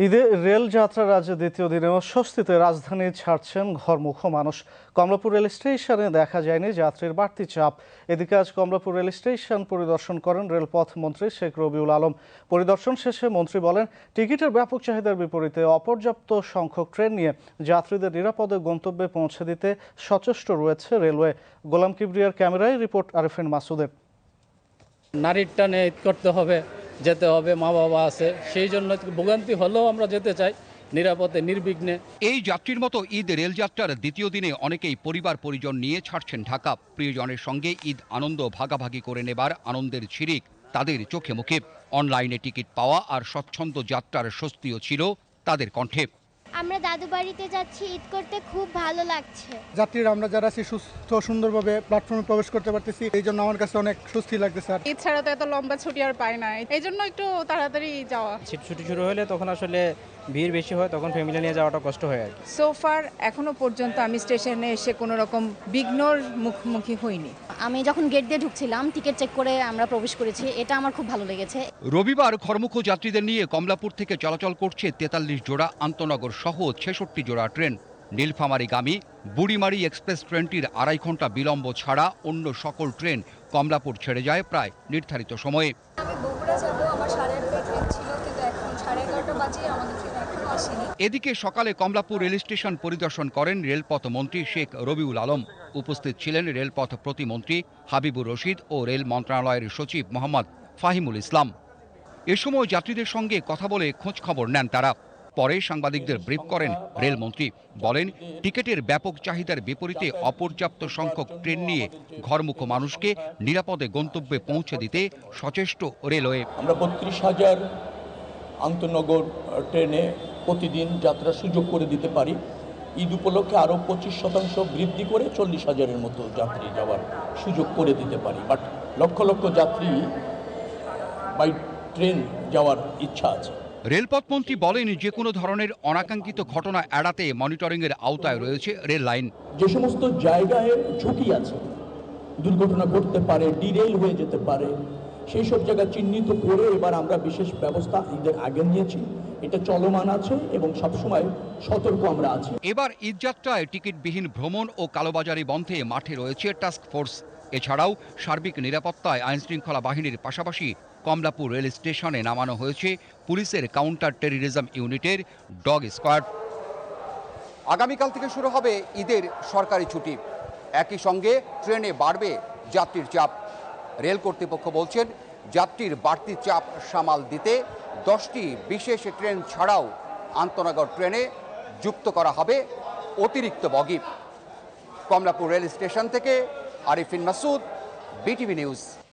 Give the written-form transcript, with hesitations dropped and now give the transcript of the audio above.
ঈদে রেল যাত্রার আজ দ্বিতীয় দিনেও স্বস্তিতে রাজধানী ছাড়ছেন ঘরমুখ মানুষ। কমলাপুর রেল স্টেশনে দেখা যায়নি যাত্রীর বাড়তি চাপ। এদিকে আজ কমলাপুর রেল স্টেশন পরিদর্শন করেন রেলপথ মন্ত্রী শেখ রবিউল আলম। পরিদর্শন শেষে মন্ত্রী বলেন, টিকিটের ব্যাপক চাহিদার বিপরীতে অপর্যাপ্ত সংখ্যক ট্রেন নিয়ে যাত্রীদের নিরাপদে গন্তব্যে পৌঁছে দিতে সচেষ্ট রয়েছে রেলওয়ে। গোলাম কিবরিয়ার ক্যামেরায় রিপোর্ট আরিফিন মাসুদের। নারীর টানে ঈদ করতে হবে, যেতে হবে, মা বাবা আছে, সেই জন্য ভোগান্তি হলেও আমরা যেতে চাই নিরাপদে নির্বিঘ্নে। এই যাত্রীর মতো ঈদ রেলযাত্রার দ্বিতীয় দিনে অনেকেই পরিবার পরিজন নিয়ে ছাড়ছেন ঢাকা। প্রিয়জনের সঙ্গে ঈদ আনন্দ ভাগাভাগি করে নেবার আনন্দের ছিরিক তাদের চোখে মুখে। অনলাইনে টিকিট পাওয়া আর স্বচ্ছন্দ যাত্রার স্বস্তিও ছিল তাদের কণ্ঠে। আমরা দাদু বাড়িতে যাচ্ছি, ঈদ করতে খুব ভালো লাগছে। যাত্রীরা আমরা যারা আছি সুস্থ সুন্দরভাবে প্ল্যাটফর্মে প্রবেশ করতে পারতেছি, এই জন্য আমার কাছে অনেক স্বস্তি লাগতেছে। আর ঈদ ছাড়া তো এত লম্বা ছুটি আর পাই না, এই জন্য একটু তাড়াতাড়ি যাওয়া। ছুটি শুরু হলে তখন আসলে ভিড় বেশি হয়, তখন ফ্যামিলি নিয়ে যাওয়াটা কষ্ট হয় আর কি। সোফার এখনো পর্যন্ত আমি স্টেশনে এসে কোনো রকম বিঘ্নর মুখোমুখি হইনি। আমি যখন গেট দিয়ে ঢুকছিলাম, টিকিট চেক করে আমরা প্রবেশ করেছি, এটা আমার খুব ভালো লেগেছে। রবিবার ঘরমুখ যাত্রীদের নিয়ে কমলাপুর থেকে চলাচল করছে ৪৩ জোড়া আন্তনগর সহ ৬৬ জোড়া ট্রেন। নীলফামারীগামী বুড়িমারি এক্সপ্রেস ট্রেনটির ২.৫ ঘন্টা বিলম্ব ছাড়া অন্য সকল ট্রেন কমলাপুর ছেড়ে যায় প্রায় নির্ধারিত সময়ে। আমি বগুড়া যাব, আমার 8:30টায় ট্রেন ছিল, কিন্তু এখন 11:30 বাজে, আমাদের ট্রেন এখনো আসেনি। এদিকে সকালে কমলাপুর রেল স্টেশন পরিদর্শন করেন রেলপথ মন্ত্রী শেখ রবিউল আলম। উপস্থিত ছিলেন রেলপথ প্রতিমন্ত্রী হাবিবুর রশিদ ও রেল মন্ত্রণালয়ের সচিব মোহাম্মদ ফাহিমুল ইসলাম। এ সময় যাত্রীদের সঙ্গে কথা বলে খোঁজ খবর নেন তারা। পরে সাংবাদিকদের ব্রিফ করেন রেলমন্ত্রী। বলেন, টিকিটের ব্যাপক চাহিদার বিপরীতে অপর্যাপ্ত সংখ্যক ট্রেন নিয়ে ঘরমুখ মানুষকে নিরাপদে গন্তব্যে পৌঁছে দিতে সচেষ্ট রেলওয়ে। আমরা ৩২,০০০ আন্তনগর ট্রেনে প্রতিদিন যাত্রার সুযোগ করে দিতে পারি। ঈদ উপলক্ষে আরও 25% বৃদ্ধি করে 40,০০০-এর মতো যাত্রী যাওয়ার সুযোগ করে দিতে পারি। বাট লক্ষ লক্ষ যাত্রী বাই ট্রেন যাওয়ার ইচ্ছা আছে। রেলপথ মন্ত্রী বলেন, যে কোনো ধরনের অনাকাঙ্ক্ষিত ঘটনা এড়াতে মনিটরিংয়ের আওতায় রয়েছে রেল লাইন। যে সমস্ত জায়গায় ঝুঁকি আছে, দুর্ঘটনা ঘটতে পারে, ডিরেল হয়ে যেতে পারে, সেই সব জায়গা চিহ্নিত করে এবার আমরা বিশেষ ব্যবস্থা ঈদের আগে নিয়েছি। এটা চলমান আছে এবং সবসময় সতর্ক আমরা আছি। এবার ঈদযাত্রায় টিকিটবিহীন ভ্রমণ ও কালোবাজারি বন্ধে মাঠে রয়েছে টাস্ক ফোর্স। এছাড়াও সার্বিক নিরাপত্তায় আইনশৃঙ্খলা বাহিনীর পাশাপাশি কমলাপুর রেল স্টেশনে নামানো হয়েছে পুলিশের কাউন্টার টেররিজম ইউনিটের ডগ স্কোয়াড। আগামীকাল থেকে শুরু হবে ঈদের সরকারি ছুটি। একই সঙ্গে ট্রেনে বাড়বে যাত্রীর চাপ। রেল কর্তৃপক্ষ বলছেন, যাত্রীর বাড়তি চাপ সামাল দিতে 10টি বিশেষ ট্রেন ছাড়াও আন্তনগর ট্রেনে যুক্ত করা হবে অতিরিক্ত বগি। কমলাপুর রেল স্টেশন থেকে আরিফিন মাসুদ, বিটিভি নিউজ।